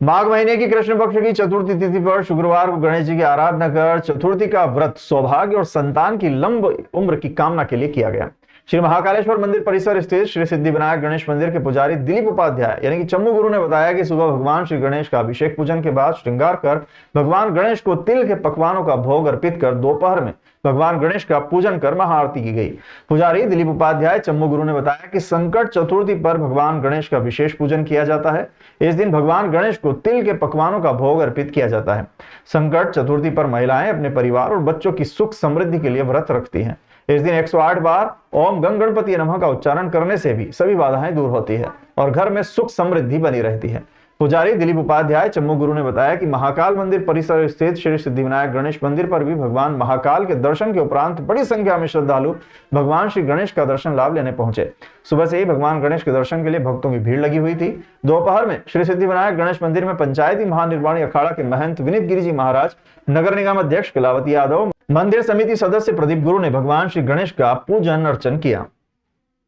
माघ महीने की कृष्ण पक्ष की चतुर्थी तिथि पर शुक्रवार को गणेश जी की आराधना कर चतुर्थी का व्रत सौभाग्य और संतान की लंबी उम्र की कामना के लिए किया गया। श्री महाकालेश्वर मंदिर परिसर स्थित श्री सिद्धिविनायक गणेश मंदिर के पुजारी दिलीप उपाध्याय यानी कि चम्मू गुरु ने बताया कि सुबह भगवान श्री गणेश का अभिषेक पूजन के बाद श्रृंगार कर भगवान गणेश को तिल के पकवानों का भोग अर्पित कर दोपहर में भगवान गणेश का पूजन कर महाआरती की गई। पुजारी दिलीप उपाध्याय चम्मू गुरु ने बताया कि संकट चतुर्थी पर भगवान गणेश का विशेष पूजन किया जाता है। इस दिन भगवान गणेश को तिल के पकवानों का भोग अर्पित किया जाता है। संकट चतुर्थी पर महिलाएं अपने परिवार और बच्चों की सुख समृद्धि के लिए व्रत रखती हैं। इस दिन 108 बार ओम गंग गणपति नमः का उच्चारण करने से भी सभी बाधाएं दूर होती है और घर में सुख समृद्धि बनी रहती है। पुजारी दिलीप उपाध्याय चम्मू गुरु ने बताया कि महाकाल मंदिर परिसर स्थित श्री सिद्धिविनायक गणेश मंदिर पर भी भगवान महाकाल के दर्शन के उपरांत बड़ी संख्या में श्रद्धालु भगवान श्री गणेश का दर्शन लाभ लेने पहुंचे। सुबह से ही भगवान गणेश के दर्शन के लिए भक्तों की भीड़ लगी हुई थी। दोपहर में श्री सिद्धिविनायक गणेश मंदिर में पंचायती महानिर्वाणी अखाड़ा के महंत विनीत गिरी जी महाराज, नगर निगम अध्यक्ष कलावती यादव, मंदिर समिति सदस्य प्रदीप गुरु ने भगवान श्री गणेश का पूजन अर्चन किया।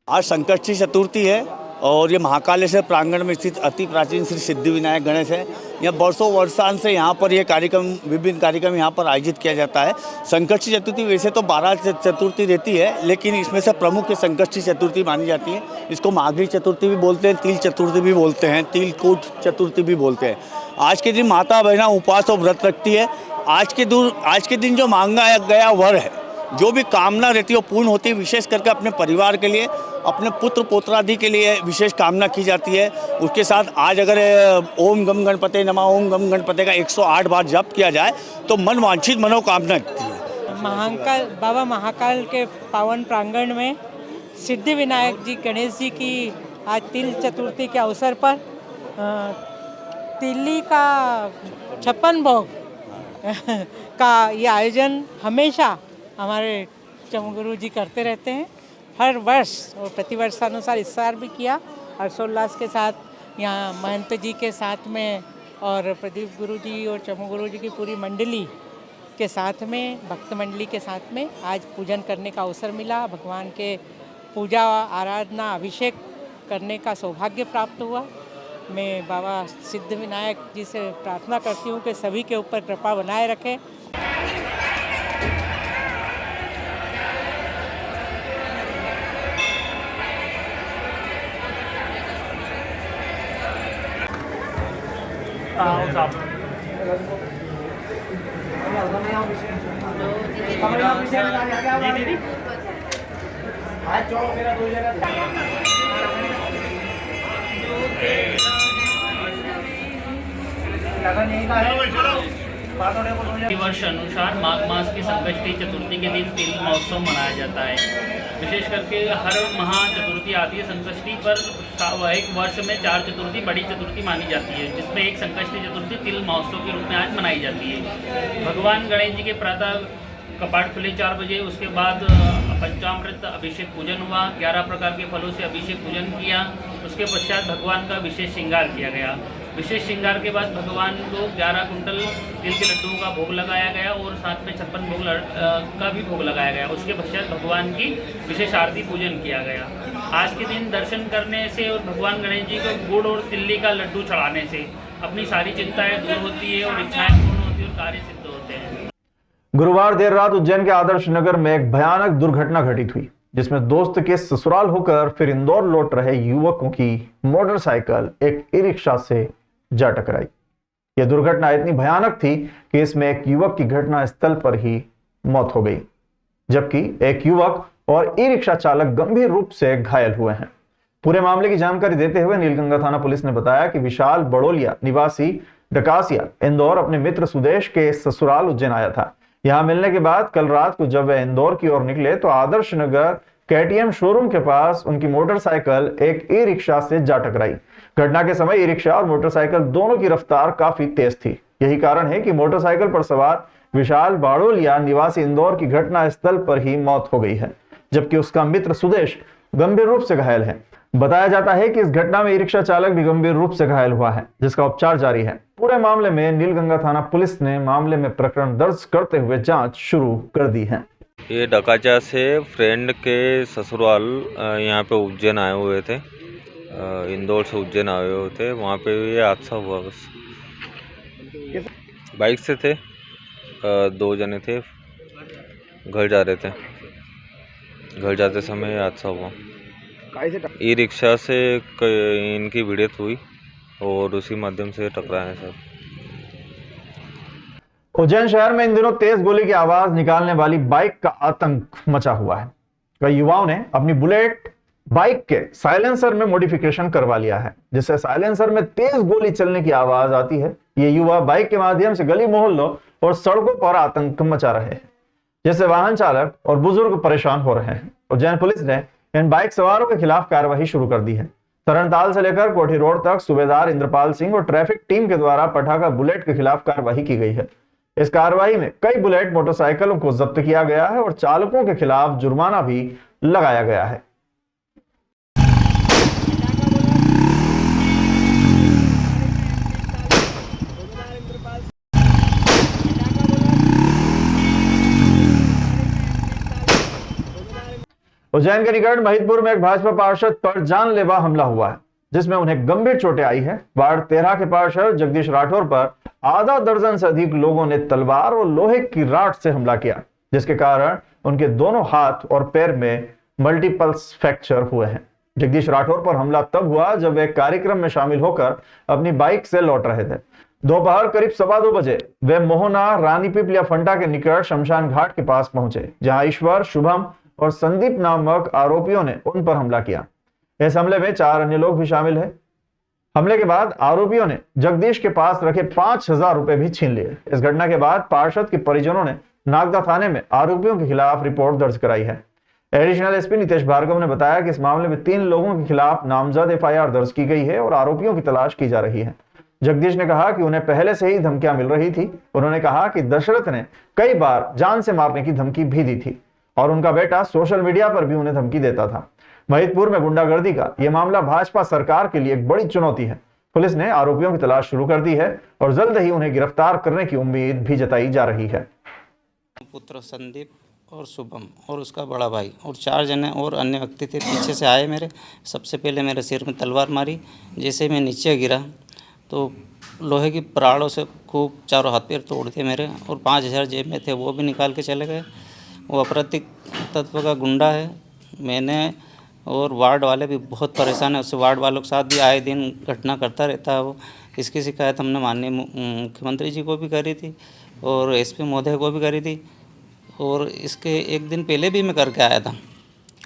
आज संकष्टी चतुर्थी है और ये महाकालेश्वर प्रांगण में स्थित अति प्राचीन श्री सिद्धिविनायक गणेश है। यह वर्षांत से यहाँ पर ये विभिन्न कार्यक्रम यहाँ पर आयोजित किया जाता है। संकष्टी चतुर्थी वैसे तो 12 चतुर्थी रहती है, लेकिन इसमें से प्रमुख संकष्टी चतुर्थी मानी जाती है। इसको माघी चतुर्थी भी बोलते हैं, तिल चतुर्थी भी बोलते हैं, तिलकूट चतुर्थी भी बोलते हैं। आज के दिन माता बहना उपवास और व्रत रखती है। आज के दिन जो मांगा गया वर है, जो भी कामना रहती है वो पूर्ण होती है। विशेष करके अपने परिवार के लिए, अपने पुत्र पोत्रादि के लिए विशेष कामना की जाती है। उसके साथ आज अगर ओम गम गणपते नमः, ओम गम गणपते का 108 बार जप किया जाए तो मन वांछित मनोकामना होती है। बाबा महाकाल के पावन प्रांगण में सिद्धिविनायक जी गणेश जी की आज तिल चतुर्थी के अवसर पर तिल्ली का 56 भोग का ये आयोजन हमेशा हमारे चम्मू गुरु जी करते रहते हैं, हर वर्ष और प्रतिवर्षानुसार इस साल भी किया। हर्षोल्लास के साथ यहाँ महंत जी के साथ में और प्रदीप गुरु जी और चम्मू गुरु जी की पूरी मंडली के साथ में, भक्त मंडली के साथ में आज पूजन करने का अवसर मिला। भगवान के पूजा आराधना अभिषेक करने का सौभाग्य प्राप्त हुआ। मैं बाबा सिद्धिविनायक जी से प्रार्थना करती हूँ कि सभी के ऊपर कृपा बनाए रखें। वर्ष अनुसार माघ मास की संकष्टी चतुर्थी के दिन तिल महोत्सव मनाया जाता है। विशेष करके हर महा चतुर्थी आती है। संकष्टी पर एक वर्ष में 4 चतुर्थी बड़ी चतुर्थी मानी जाती है, जिसमें एक संकष्टी चतुर्थी तिल महोत्सव के रूप में आज मनाई जाती है। भगवान गणेश जी के प्रातः कपाट खुले 4 बजे, उसके बाद पंचामृत अभिषेक पूजन हुआ। 11 प्रकार के फलों से अभिषेक पूजन किया। उसके पश्चात भगवान का विशेष श्रृंगार किया गया। विशेष श्रृंगार के बाद भगवान को 11 कुंटल तिल के लड्डुओं का भोग लगाया गया और साथ में 56 भोग का भी भोग लगाया गया। उसके पश्चात भगवान की विशेष आरती पूजन किया गया। आज के दिन दर्शन करने से और भगवान गणेश जी को गुड़ और तिल्ली का लड्डू चढ़ाने से अपनी सारी चिंताएं दूर होती है और इच्छाएं पूर्ण होती है और कार्य सिद्ध होते हैं। गुरुवार देर रात उज्जैन के आदर्श नगर में एक भयानक दुर्घटना घटित हुई, जिसमें दोस्त के ससुराल होकर फिर इंदौर लौट रहे युवकों की मोटरसाइकिल एक ई रिक्शा से जा टकराई। यह दुर्घटना इतनी भयानक थी कि इसमें एक युवक की घटना स्थल पर ही मौत हो गई, जबकि एक युवक और ई रिक्शा चालक गंभीर रूप से घायल हुए हैं। पूरे मामले की जानकारी देते हुए नीलगंगा थाना पुलिस ने बताया कि विशाल बड़ोलिया निवासी डकासिया इंदौर अपने मित्र सुदेश के ससुराल उज्जैन आया था। यहां मिलने के बाद कल रात को जब वह इंदौर की ओर निकले तो आदर्श नगर केटीएम शोरूम के पास उनकी मोटरसाइकिल एक ई रिक्शा से जा टकराई। घटना के समय ई रिक्शा और मोटरसाइकिल दोनों की रफ्तार काफी तेज थी। यही कारण है कि मोटरसाइकिल पर सवार विशाल बाड़ोलिया निवासी इंदौर की घटना स्थल पर ही मौत हो गई है, जबकि उसका मित्र सुदेश गंभीर रूप से घायल है। बताया जाता है कि इस घटना में ई रिक्शा चालक भी गंभीर रूप से घायल हुआ है, जिसका उपचार जारी है। पूरे मामले में नीलगंगा थाना पुलिस ने मामले में प्रकरण दर्ज करते हुए जांच शुरू कर दी है। ये डकाचा से फ्रेंड के ससुराल यहाँ पे उज्जैन आए हुए थे, इंदौर से उज्जैन आए हुए थे। वहाँ पे ये हादसा हुआ बस। बाइक से थे, 2 जने थे, घर जा रहे थे। घर जाते समय हादसा हुआ। ई रिक्शा से इनकी भिड़ंत हुई और उसी माध्यम से टकराए सर। उज्जैन शहर में इन दिनों तेज गोली की आवाज निकालने वाली बाइक का आतंक मचा हुआ है। कई युवाओं ने अपनी बुलेट बाइक के साइलेंसर में मॉडिफिकेशन करवा लिया है, जिससे साइलेंसर में तेज गोली चलने की आवाज आती है। ये युवा बाइक के माध्यम से गली मोहल्लों और सड़कों पर आतंक मचा रहे हैं, जिससे वाहन चालक और बुजुर्ग परेशान हो रहे हैं। उज्जैन पुलिस ने इन बाइक सवारों के खिलाफ कार्रवाई शुरू कर दी है। तरणताल से लेकर कोठी रोड तक सूबेदार इंद्रपाल सिंह और ट्रैफिक टीम के द्वारा पटाखा बुलेट के खिलाफ कार्रवाई की गई है। इस कार्रवाई में कई बुलेट मोटरसाइकिलों को जब्त किया गया है और चालकों के खिलाफ जुर्माना भी लगाया गया है। उज्जैन के निकट महिदपुर में एक भाजपा पार्षद पर जानलेवा हमला हुआ है, जिसमें उन्हें गंभीर चोटें आई है। वार्ड 13 के पार्षद जगदीश राठौर पर आधा दर्जन से अधिक लोगों ने तलवार और लोहे की राड से हमला किया, जिसके कारण उनके दोनों हाथ और पैर में मल्टीपल फ्रैक्चर हुए हैं। जगदीश राठौर पर हमला तब हुआ जब वे कार्यक्रम में शामिल होकर अपनी बाइक से लौट रहे थे। दोपहर करीब 2:15 बजे वे मोहना रानी पिपलिया फंटा के निकट शमशान घाट के पास पहुंचे, जहां ईश्वर, शुभम और संदीप नामक आरोपियों ने उन पर हमला किया। इस हमले में 4 अन्य लोग भी शामिल हैं। हमले के बाद आरोपियों ने जगदीश के पास रखे 5,000 रुपए भी छीन लिए। इस घटना के बाद पार्षद के परिजनों ने नागदा थाने में आरोपियों के खिलाफ रिपोर्ट दर्ज कराई है। एडिशनल एसपी नितेश भार्गव ने बताया कि इस मामले में 3 लोगों के खिलाफ नामजद FIR दर्ज की गई है और आरोपियों की तलाश की जा रही है। जगदीश ने कहा कि उन्हें पहले से ही धमकियां मिल रही थी। उन्होंने कहा कि दशरथ ने कई बार जान से मारने की धमकी भी दी थी और उनका बेटा सोशल मीडिया पर भी उन्हें धमकी देता था। महिदपुर में गुंडागर्दी का यह मामला भाजपा सरकार के लिए एक बड़ी चुनौती है। पुलिस ने आरोपियों की तलाश शुरू कर दी है और जल्द ही उन्हें गिरफ्तार करने की उम्मीद भी जताई जा रही है। पुत्र संदीप और शुभम और उसका बड़ा भाई और 4 जने और अन्य व्यक्ति थे, पीछे से आए मेरे। सबसे पहले मेरे सिर में तलवार मारी। जैसे मैं नीचे गिरा तो लोहे की प्राड़ों से खूब चारों हाथ पैर तोड़ दिए मेरे और 5,000 जेब में थे, वो भी निकाल के चले गए। वो आपराधिक तत्व का गुंडा है। मैंने और वार्ड वाले भी बहुत परेशान है उससे। वार्ड वालों के साथ भी आए दिन घटना करता रहता है वो। इसकी शिकायत हमने माननीय मुख्यमंत्री जी को भी करी थी और SP महोदय को भी करी थी और इसके एक दिन पहले भी मैं करके आया था।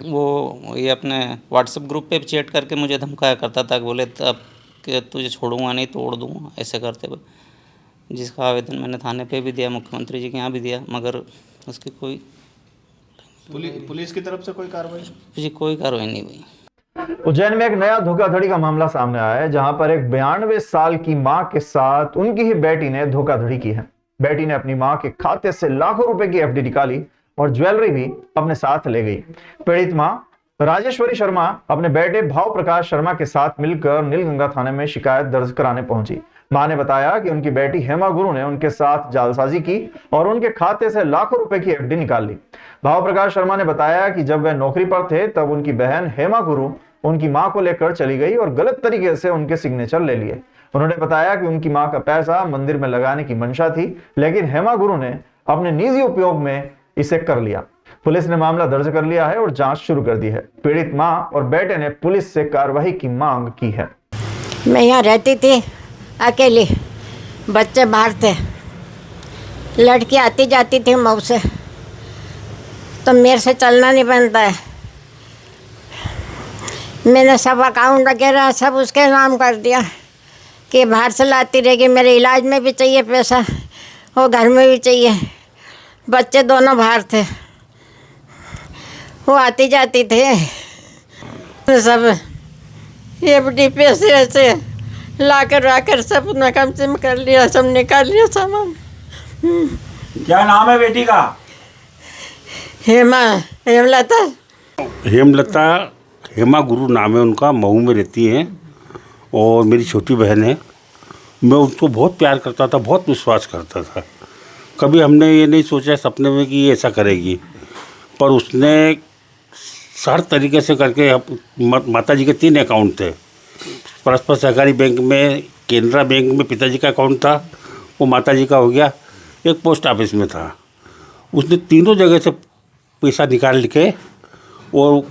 वो ये अपने WhatsApp ग्रुप पे चैट करके मुझे धमकाया करता था कि बोले तब कि तुझे छोड़ूंगा नहीं, तोड़ दूंगा, ऐसे करते हुए। जिसका आवेदन मैंने थाने पे भी दिया, मुख्यमंत्री जी के यहाँ भी दिया, मगर उसकी कोई पुलिस की तरफ से कोई कार्रवाई? जी कोई कार्रवाई नहीं हुई। उज्जैन में एक नया धोखाधड़ी का मामला सामने आया है, जहां पर एक 92 साल की मां के साथ उनकी ही बेटी ने धोखाधड़ी की है। बेटी ने अपनी मां के खाते से लाखों रुपए की FD निकाली और ज्वेलरी भी अपने साथ ले गई। पीड़ित मां राजेश्वरी शर्मा अपने बेटे भाव प्रकाश शर्मा के साथ मिलकर नीलगंगा थाने में शिकायत दर्ज कराने पहुंची। मां ने बताया कि उनकी बेटी हेमा गुरु ने उनके साथ जालसाजी की और उनके खाते से लाखों रुपए की FD निकाल ली। भाव प्रकाश शर्मा ने बताया कि जब वह नौकरी पर थे तब उनकी बहन हेमा गुरु उनकी मां को लेकर चली गई और गलत तरीके से उनके सिग्नेचर ले लिए। उन्होंने बताया कि उनकी मां का पैसा मंदिर में लगाने की मंशा थी, लेकिन हेमा गुरु ने अपने निजी उपयोग में इसे कर लिया। पुलिस ने मामला दर्ज कर लिया है और जांच शुरू कर दी है। पीड़ित मां और बेटे ने पुलिस से कार्रवाई की मांग की है। मैं यहाँ रहती थी अकेली, बच्चे बाहर थे, लड़की आती जाती थी मऊ से, तो मेरे से चलना नहीं बनता है। मैंने सब अकाउंट वगैरह सब उसके नाम कर दिया कि बाहर से लाती रहेगी, मेरे इलाज में भी चाहिए पैसा और घर में भी चाहिए। बच्चे दोनों बाहर थे, वो आती जाती थे, सब FD पैसे ऐसे लाकर सब नकम से कर लिया, सब निकाल लिया सामान। क्या नाम है बेटी का? हेमलता। हेमा गुरु नाम है उनका, मऊ में रहती हैं और मेरी छोटी बहन है। मैं उसको बहुत प्यार करता था, बहुत विश्वास करता था। कभी हमने ये नहीं सोचा सपने में कि ये ऐसा करेगी, पर उसने हर तरीके से करके माता जी के 3 अकाउंट थे। परस्पर सहकारी बैंक में, केनरा बैंक में पिताजी का अकाउंट था वो माता जी का हो गया, एक पोस्ट ऑफिस में था। उसने तीनों जगह से पैसा निकाल के और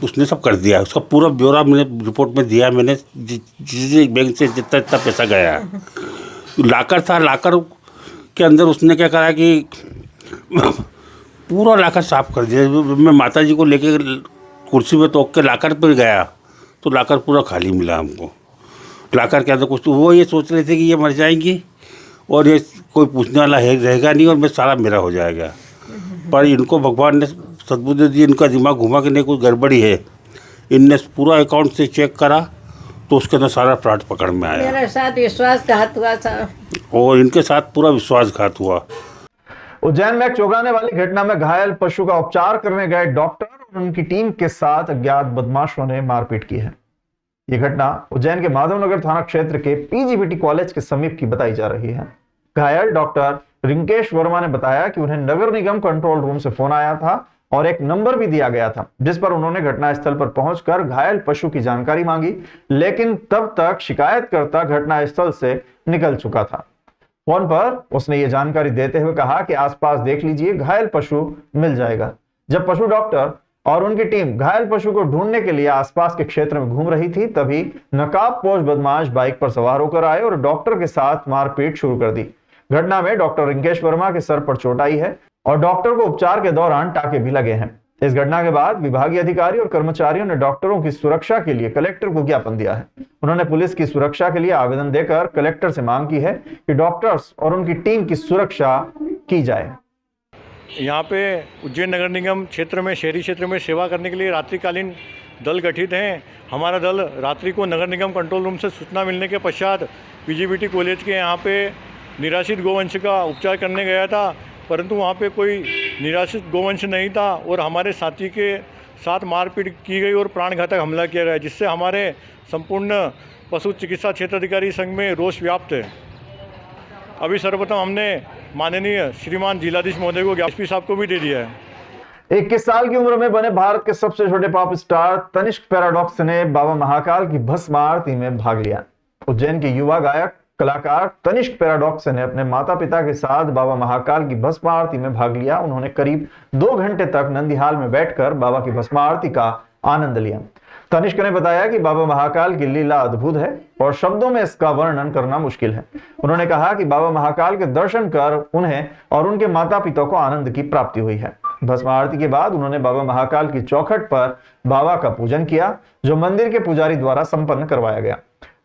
उसने सब कर दिया। उसका पूरा ब्यौरा मैंने रिपोर्ट में दिया। मैंने जिस बैंक से जितना जितना पैसा गया, लाकर था, लाकर के अंदर उसने क्या करा कि पूरा लाकर साफ कर दिया। मैं माता जी को लेके कुर्सी पे तोड़ के लाकर पर गया तो लाकर पूरा खाली मिला हमको। लाकर के अंदर कुछ तो वो ये सोच रहे थे कि ये मर जाएंगी और ये कोई पूछने वाला है रहेगा नहीं और मैं सारा मेरा हो जाएगा। पर इनको भगवान ने सद्बुद्धि दी, इनका दिमाग घुमा के नहीं कुछ गड़बड़ी है। इनने पूरा अकाउंट से चेक करा तो उसके अंदर सारा फ्रॉड पकड़ में आया। मेरे साथ विश्वासघात हुआ था और इनके साथ पूरा विश्वासघात हुआ। उज्जैन में एक चौंकाने वाली घटना में घायल पशु का उपचार करने गए डॉक्टर और उनकी टीम के साथ अज्ञात बदमाशों ने मारपीट की है। यह घटना उज्जैन के माधवनगर थाना क्षेत्र के पीजीबीटी कॉलेज के समीप की बताई जा रही है। घायल डॉक्टर रिंकेश वर्मा ने बताया कि उन्हें नगर निगम कंट्रोल रूम से फोन आया था और एक नंबर भी दिया गया था, जिस पर उन्होंने घटनास्थल पर पहुंचकर घायल पशु की जानकारी मांगी, लेकिन तब तक शिकायतकर्ता घटनास्थल से निकल चुका था। फोन पर उसने ये जानकारी देते हुए कहा कि आसपास देख लीजिए, घायल पशु मिल जाएगा। जब पशु डॉक्टर और उनकी टीम घायल पशु को ढूंढने के लिए आसपास के क्षेत्र में घूम रही थी, तभी नकाबपोश बदमाश बाइक पर सवार होकर आए और डॉक्टर के साथ मारपीट शुरू कर दी। घटना में डॉक्टर रिंकेश वर्मा के सर पर चोट आई है और डॉक्टर को उपचार के दौरान टाके भी लगे हैं। इस घटना के बाद विभागीय अधिकारी और कर्मचारियों ने डॉक्टरों की सुरक्षा के लिए कलेक्टर को ज्ञापन दिया है। उन्होंने पुलिस की सुरक्षा के लिए आवेदन देकर कलेक्टर से मांग की है कि डॉक्टर्स और उनकी टीम की सुरक्षा की जाए। यहाँ पे उज्जैन नगर निगम क्षेत्र में, शहरी क्षेत्र में सेवा करने के लिए रात्रिकालीन दल गठित हैं। हमारा दल रात्रि को नगर निगम कंट्रोल रूम से सूचना मिलने के पश्चात पीजीबीटी कॉलेज के यहाँ पे निराश्रित गोवंश का उपचार करने गया था, परंतु वहाँ पे कोई निराश्रित गोवंश नहीं था और हमारे साथी के साथ मारपीट की गई और प्राणघातक हमला किया गया, जिससे हमारे संपूर्ण पशु चिकित्सा क्षेत्राधिकारी संघ में रोष व्याप्त है। अभी सर्वप्रथम हमने माननीय श्रीमान जिलाधीश महोदय को, एसपी साहब को भी दे दिया है। 21 साल की उम्र में बने भारत के सबसे छोटे पॉप स्टार तनिष्क पैराडॉक्स ने बाबा महाकाल की भस्म आरती में भाग लिया। उज्जैन के युवा गायक कलाकार तनिष्क पैराडॉक्स ने अपने माता पिता के साथ बाबा महाकाल की भस्म आरती में भाग लिया। उन्होंने करीब 2 घंटे तक नंदीहाल में बैठकर बाबा की भस्म आरती का आनंद लिया। तनिष्क ने बताया कि बाबा महाकाल की लीला अद्भुत है और शब्दों में इसका वर्णन करना मुश्किल है। उन्होंने कहा कि बाबा महाकाल के दर्शन कर उन्हें और उनके माता पिता को आनंद की प्राप्ति हुई है। भस्म आरती के बाद उन्होंने बाबा महाकाल की चौखट पर बाबा का पूजन किया, जो मंदिर के पुजारी द्वारा संपन्न करवाया गया।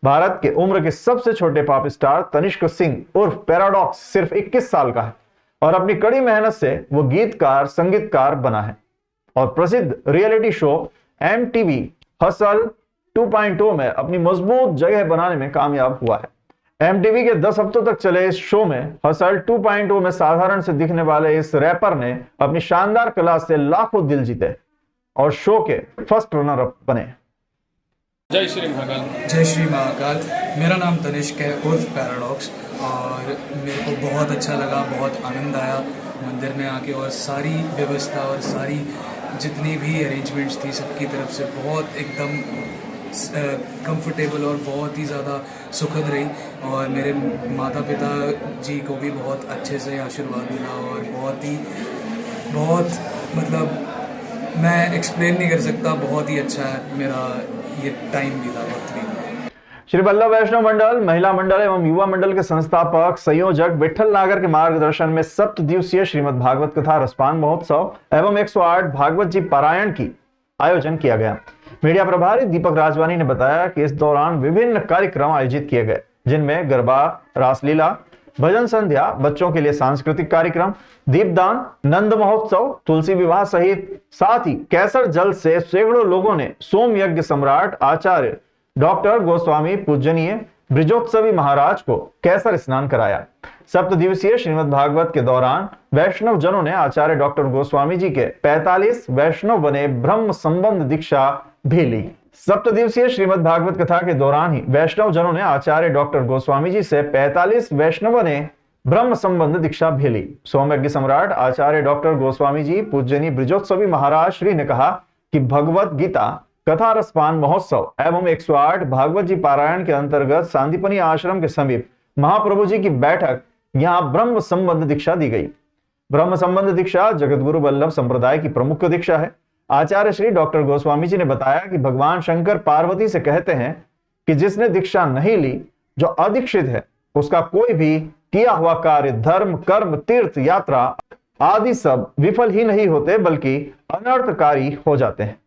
भारत के उम्र के सबसे छोटे पॉप स्टार तनिष्क सिंह उर्फ पैराडॉक्स सिर्फ 21 साल का है और अपनी कड़ी मेहनत से वो गीतकार संगीतकार बना है और प्रसिद्ध रियलिटी शो MTV हसल 2.0 में अपनी मजबूत जगह बनाने में कामयाब हुआ है। MTV के 10 हफ्तों तक चले इस शो में हसल 2.0 में साधारण से दिखने वाले इस रैपर ने अपनी शानदार कला से लाखों दिल जीते और शो के फर्स्ट रनर अप बने। जय श्री महाकाल। जय श्री महाकाल। मेरा नाम तनिष्क है उर्फ पैराडॉक्स और मेरे को बहुत अच्छा लगा, बहुत आनंद आया मंदिर में आके और सारी व्यवस्था और सारी जितनी भी अरेंजमेंट्स थी सबकी तरफ से बहुत एकदम कंफर्टेबल और बहुत ही ज़्यादा सुखद रही और मेरे माता पिता जी को भी बहुत अच्छे से आशीर्वाद मिला और बहुत मतलब मैं एक्सप्लेन नहीं कर सकता, बहुत ही अच्छा है मेरा ये टाइम भी था, वक्त भी। श्री वल्लभ वैष्णव मंडल, महिला मंडल एवं युवा मंडल के संस्थापक संयोजक विठल नागर के मार्गदर्शन में 7 दिवसीय श्रीमद् भागवत कथा रसपान महोत्सव एवं 108 भागवत जी पारायण की आयोजन किया गया। मीडिया प्रभारी दीपक राजवानी ने बताया कि इस दौरान विभिन्न कार्यक्रम आयोजित किए गए, जिनमें गरबा, रासलीला, भजन संध्या, बच्चों के लिए सांस्कृतिक कार्यक्रम, दीपदान, नंद महोत्सव, तुलसी विवाह सहित साथ ही कैसर जल से सैकड़ों लोगों ने सोम यज्ञ सम्राट आचार्य डॉक्टर गोस्वामी पूजनीय ब्रिजोत्सवी महाराज को कैसर स्नान कराया। 7 दिवसीय श्रीमद् भागवत के दौरान वैष्णव जनों ने आचार्य डॉक्टर गोस्वामी जी के 45 वैष्णव बने ब्रह्म संबंध दीक्षा भी ली। 7 दिवसीय श्रीमद् भागवत कथा के दौरान ही वैष्णव जनों ने आचार्य डॉक्टर गोस्वामी जी से 45 वैष्णव ने ब्रह्म संबंध दीक्षा भी ली। सोम यज्ञ सम्राट आचार्य डॉक्टर गोस्वामी जी पूजनीय ब्रिजोत्सवी महाराज श्री ने कहा कि भगवत गीता कथा रसपान महोत्सव एवं 108 भागवत जी पारायण के अंतर्गत सांदीपनी आश्रम के समीप महाप्रभु जी की बैठक यहाँ ब्रह्म संबंध दीक्षा दी गई। ब्रह्म संबंध दीक्षा जगतगुरु वल्लभ संप्रदाय की प्रमुख दीक्षा है। आचार्य श्री डॉक्टर गोस्वामी जी ने बताया कि भगवान शंकर पार्वती से कहते हैं कि जिसने दीक्षा नहीं ली, जो अदीक्षित है, उसका कोई भी किया हुआ कार्य, धर्म, कर्म, तीर्थ यात्रा आदि सब विफल ही नहीं होते, बल्कि अनर्थकारी हो जाते हैं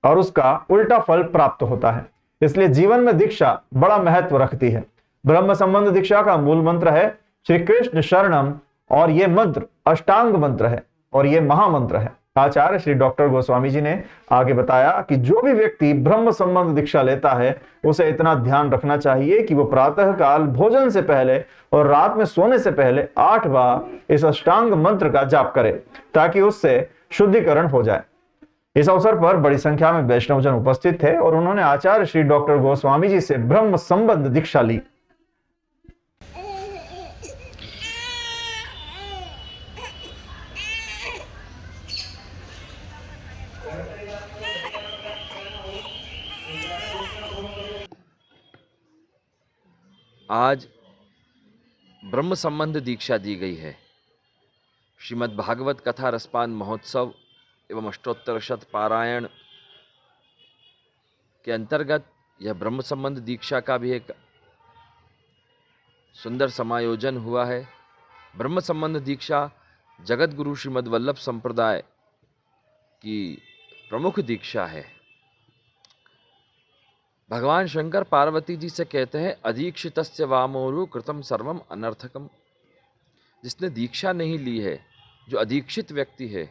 और उसका उल्टा फल प्राप्त होता है। इसलिए जीवन में दीक्षा बड़ा महत्व रखती है। ब्रह्म संबंध दीक्षा का मूल मंत्र है श्री कृष्ण शरणम, और यह मंत्र अष्टांग मंत्र है और यह महामंत्र है। आचार्य श्री डॉक्टर गोस्वामी जी ने आगे बताया कि जो भी व्यक्ति ब्रह्म संबंध दीक्षा लेता है, उसे इतना ध्यान रखना चाहिए कि वो प्रातः काल भोजन से पहले और रात में सोने से पहले 8 बार इस अष्टांग मंत्र का जाप करे, ताकि उससे शुद्धिकरण हो जाए। इस अवसर पर बड़ी संख्या में वैष्णवजन उपस्थित थे और उन्होंने आचार्य श्री डॉक्टर गोस्वामी जी से ब्रह्म संबंध दीक्षा ली। आज ब्रह्म संबंध दीक्षा दी गई है। श्रीमद् भागवत कथा रसपान महोत्सव एवं अष्टोत्तर शत पारायण के अंतर्गत यह ब्रह्म संबंध दीक्षा का भी एक सुंदर समायोजन हुआ है। ब्रह्म संबंध दीक्षा जगत गुरु श्रीमद् वल्लभ संप्रदाय की प्रमुख दीक्षा है। भगवान शंकर पार्वती जी से कहते हैं, अदीक्षितस्य वामोरु कृतम सर्वम अनर्थकम। जिसने दीक्षा नहीं ली है, जो अदीक्षित व्यक्ति है,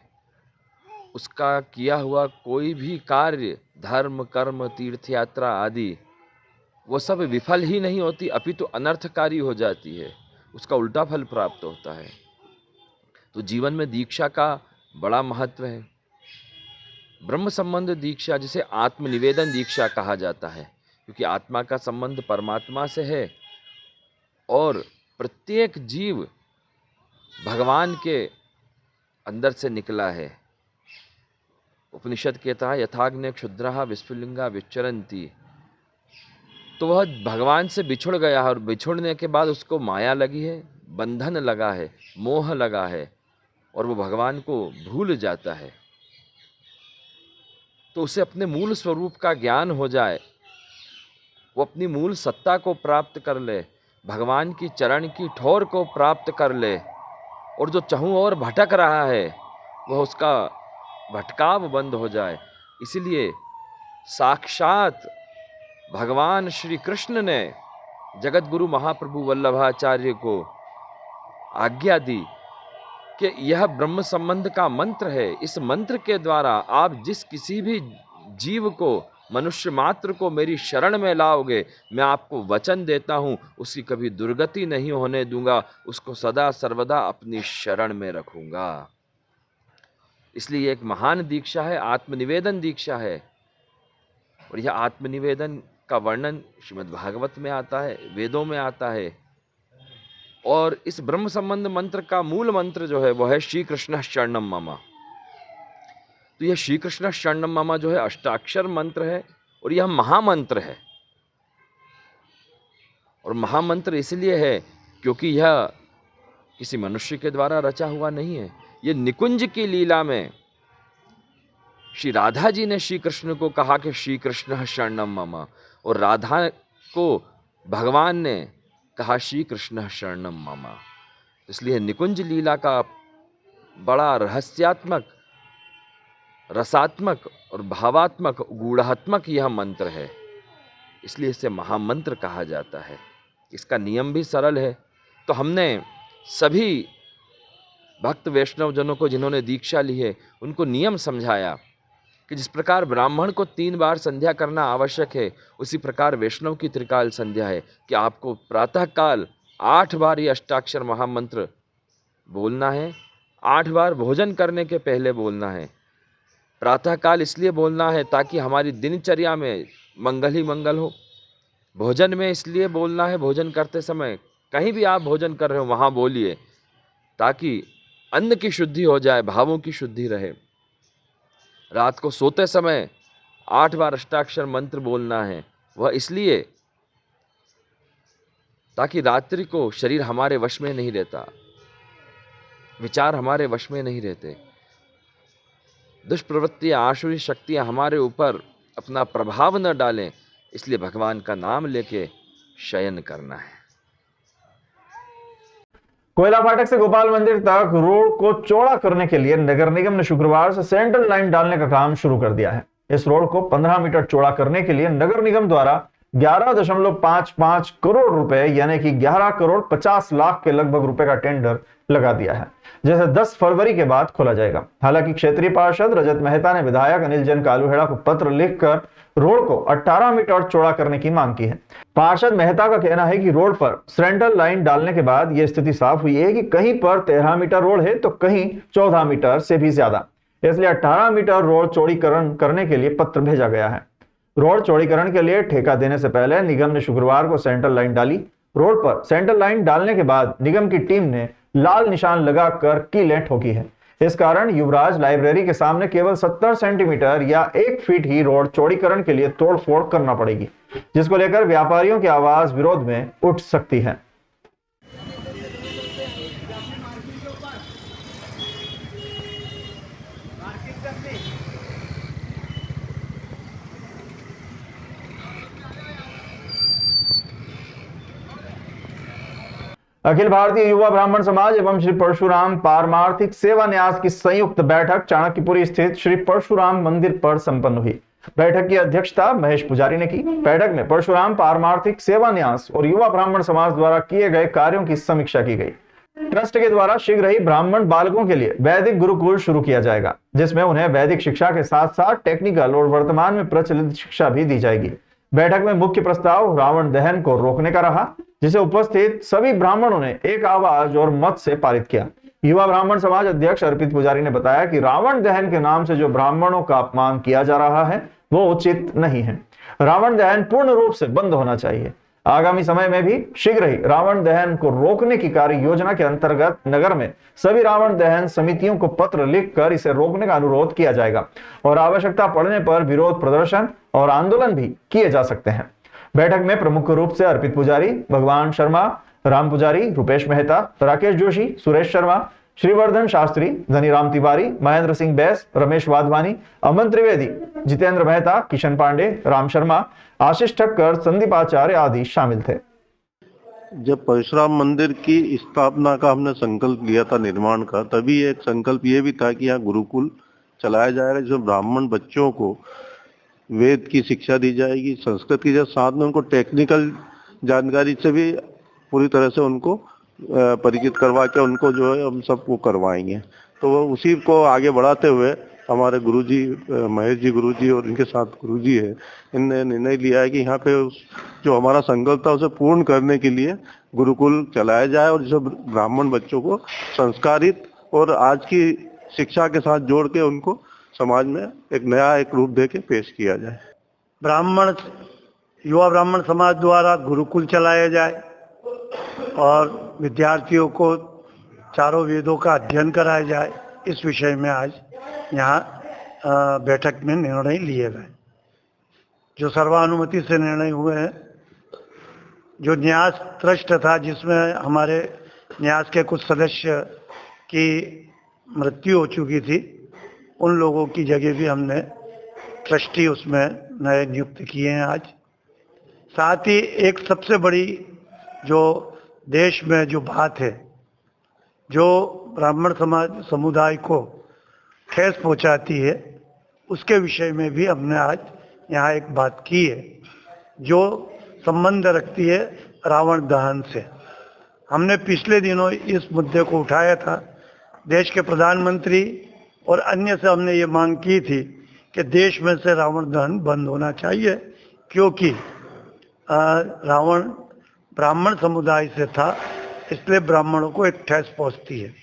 उसका किया हुआ कोई भी कार्य, धर्म, कर्म, तीर्थ यात्रा आदि, वो सब विफल ही नहीं होती, अपितु अनर्थकारी हो जाती है, उसका उल्टा फल प्राप्त होता है। तो जीवन में दीक्षा का बड़ा महत्व है। ब्रह्म संबंध दीक्षा जिसे आत्मनिवेदन दीक्षा कहा जाता है, क्योंकि आत्मा का संबंध परमात्मा से है और प्रत्येक जीव भगवान के अंदर से निकला है। उपनिषद कहता है, यथाग्ने क्षुद्रः विस्फुलिंगा विचरन्ति। तो वह भगवान से बिछुड़ गया है और बिछुड़ने के बाद उसको माया लगी है, बंधन लगा है, मोह लगा है और वो भगवान को भूल जाता है। तो उसे अपने मूल स्वरूप का ज्ञान हो जाए, वो अपनी मूल सत्ता को प्राप्त कर ले, भगवान की चरण की ठोर को प्राप्त कर ले, और जो चहूँ और भटक रहा है वह उसका भटकाव बंद हो जाए। इसलिए साक्षात भगवान श्री कृष्ण ने जगत गुरु महाप्रभु वल्लभाचार्य को आज्ञा दी कि यह ब्रह्म संबंध का मंत्र है। इस मंत्र के द्वारा आप जिस किसी भी जीव को, मनुष्य मात्र को मेरी शरण में लाओगे, मैं आपको वचन देता हूँ उसकी कभी दुर्गति नहीं होने दूंगा, उसको सदा सर्वदा अपनी शरण में रखूंगा। इसलिए एक महान दीक्षा है, आत्मनिवेदन दीक्षा है। और यह आत्मनिवेदन का वर्णन श्रीमद् भागवत में आता है, वेदों में आता है। और इस ब्रह्म संबंध मंत्र का मूल मंत्र जो है वह है श्री कृष्ण शरणम मम। तो यह श्री कृष्ण शरणम मम जो है अष्टाक्षर मंत्र है और यह महामंत्र है। और महामंत्र इसलिए है क्योंकि यह किसी मनुष्य के द्वारा रचा हुआ नहीं है। यह निकुंज की लीला में श्री राधा जी ने श्री कृष्ण को कहा कि श्री कृष्ण शरणम मम, और राधा को भगवान ने कहा श्री कृष्ण शरणम मम। इसलिए निकुंज लीला का बड़ा रहस्यात्मक, रसात्मक और भावात्मक, गूढ़ात्मक यह मंत्र है। इसलिए इसे महामंत्र कहा जाता है। इसका नियम भी सरल है। तो हमने सभी भक्त वैष्णव जनों को जिन्होंने दीक्षा ली है उनको नियम समझाया कि जिस प्रकार ब्राह्मण को 3 बार संध्या करना आवश्यक है, उसी प्रकार वैष्णव की त्रिकाल संध्या है कि आपको प्रातःकाल 8 बार ये अष्टाक्षर महामंत्र बोलना है। 8 बार भोजन करने के पहले बोलना है। प्रातःकाल इसलिए बोलना है ताकि हमारी दिनचर्या में मंगल ही मंगल हो। भोजन में इसलिए बोलना है, भोजन करते समय कहीं भी आप भोजन कर रहे हो वहाँ बोलिए, ताकि अन्न की शुद्धि हो जाए, भावों की शुद्धि रहे। रात को सोते समय 8 बार अष्टाक्षर मंत्र बोलना है, वह इसलिए ताकि रात्रि को शरीर हमारे वश में नहीं रहता, विचार हमारे वश में नहीं रहते, दुष्प्रवृत्तियाँ आसुरी शक्तियाँ हमारे ऊपर अपना प्रभाव न डालें, इसलिए भगवान का नाम लेके शयन करना है। कोयला फाटक से गोपाल मंदिर तक रोड को चौड़ा करने के लिए नगर निगम ने शुक्रवार से सेंट्रल लाइन डालने का काम शुरू कर दिया है। इस रोड को 15 मीटर चौड़ा करने के लिए नगर निगम द्वारा 11.55 करोड़ रुपए यानी कि 11 करोड़ 50 लाख के लगभग रुपए का टेंडर लगा दिया है, जैसे 10 फरवरी के बाद खोला जाएगा। हालांकि क्षेत्रीय पार्षद रजत मेहता ने विधायक अनिल जैन कालूहेड़ा को पत्र लिखकर रोड को 18 मीटर चौड़ा करने की मांग की है। पार्षद मेहता का कहना है कि रोड पर सेंट्रल लाइन डालने के बाद यह स्थिति साफ हुई है कि कहीं पर 13 मीटर रोड है तो कहीं 14 मीटर से भी ज्यादा, इसलिए 18 मीटर रोड चौड़ीकरण करने के लिए पत्र भेजा गया है। रोड चौड़ीकरण के लिए ठेका देने से पहले निगम ने शुक्रवार को सेंट्रल लाइन डाली। रोड पर सेंट्रल लाइन डालने के बाद निगम की टीम ने लाल निशान लगाकर कीलें ठोकी है। इस कारण युवराज लाइब्रेरी के सामने केवल 70 सेंटीमीटर या 1 फीट ही रोड चौड़ीकरण के लिए तोड़फोड़ करना पड़ेगी, जिसको लेकर व्यापारियों की आवाज विरोध में उठ सकती है। अखिल भारतीय युवा ब्राह्मण समाज एवं श्री परशुराम पारमार्थिक सेवा न्यास की संयुक्त बैठक चाणक्यपुरी स्थित श्री परशुराम मंदिर पर संपन्न हुई। बैठक की अध्यक्षता महेश पुजारी ने की। बैठक में परशुराम पारमार्थिक सेवा न्यास और युवा ब्राह्मण समाज द्वारा किए गए कार्यों की समीक्षा की गई। ट्रस्ट के द्वारा शीघ्र ही ब्राह्मण बालकों के लिए वैदिक गुरुकुल शुरू किया जाएगा, जिसमें उन्हें वैदिक शिक्षा के साथ साथ टेक्निकल और वर्तमान में प्रचलित शिक्षा भी दी जाएगी। बैठक में मुख्य प्रस्ताव रावण दहन को रोकने का रहा, जिसे उपस्थित सभी ब्राह्मणों ने एक आवाज और मत से पारित किया। युवा ब्राह्मण समाज अध्यक्ष अर्पित पुजारी ने बताया कि रावण दहन के नाम से जो ब्राह्मणों का अपमान किया जा रहा है वो उचित नहीं है। रावण दहन पूर्ण रूप से बंद होना चाहिए। आगामी समय में भी शीघ्र ही रावण दहन को रोकने की कार्य योजना के अंतर्गत नगर में सभी रावण दहन समितियों को पत्र लिखकर इसे रोकने का अनुरोध किया जाएगा और आवश्यकता पड़ने पर विरोध प्रदर्शन और आंदोलन भी किए जा सकते हैं। बैठक में प्रमुख रूप से अर्पित पुजारी, भगवान शर्मा, राम पुजारी, रुपेश मेहता, राकेश जोशी, सुरेश शर्मा, श्रीवर्धन शास्त्री, धनीराम तिवारी, महेंद्र सिंह बैस, रमेश वाधवानी, अमन त्रिवेदी, जितेंद्र मेहता, किशन पांडे, राम शर्मा, आशीष ठक्कर, संदीप आचार्य आदि शामिल थे। जब परशुराम मंदिर की स्थापना का हमने संकल्प लिया था निर्माण का, तभी एक संकल्प ये भी था कि यहाँ गुरुकुल चलाया जाएगा, जिसमें ब्राह्मण बच्चों को वेद की शिक्षा दी जाएगी, संस्कृत की, साथ में उनको टेक्निकल जानकारी से भी पूरी तरह से उनको परिचित करवा के उनको जो है हम सबको करवाएंगे। तो वो उसी को आगे बढ़ाते हुए हमारे गुरुजी महेश जी गुरुजी और इनके साथ गुरुजी है, इनने निर्णय लिया है कि यहाँ पे जो हमारा संकल्प था उसे पूर्ण करने के लिए गुरुकुल चलाया जाए और जो ब्राह्मण बच्चों को संस्कारित और आज की शिक्षा के साथ जोड़ के उनको समाज में एक नया एक रूप दे के पेश किया जाए। युवा ब्राह्मण समाज द्वारा गुरुकुल चलाया जाए और विद्यार्थियों को चारों वेदों का अध्ययन कराया जाए, इस विषय में आज यहाँ बैठक में निर्णय लिए गए, जो सर्वानुमति से निर्णय हुए हैं। जो न्यास ट्रस्ट था, जिसमें हमारे न्यास के कुछ सदस्य की मृत्यु हो चुकी थी, उन लोगों की जगह भी हमने ट्रस्टी उसमें नए नियुक्त किए हैं आज। साथ ही एक सबसे बड़ी जो देश में जो बात है, जो ब्राह्मण समाज समुदाय को ठेस पहुंचाती है, उसके विषय में भी हमने आज यहाँ एक बात की है, जो संबंध रखती है रावण दहन से। हमने पिछले दिनों इस मुद्दे को उठाया था, देश के प्रधानमंत्री और अन्य से हमने ये मांग की थी कि देश में से रावण दहन बंद होना चाहिए, क्योंकि रावण ब्राह्मण समुदाय से था, इसलिए ब्राह्मणों को एक ठेस पहुंचती है।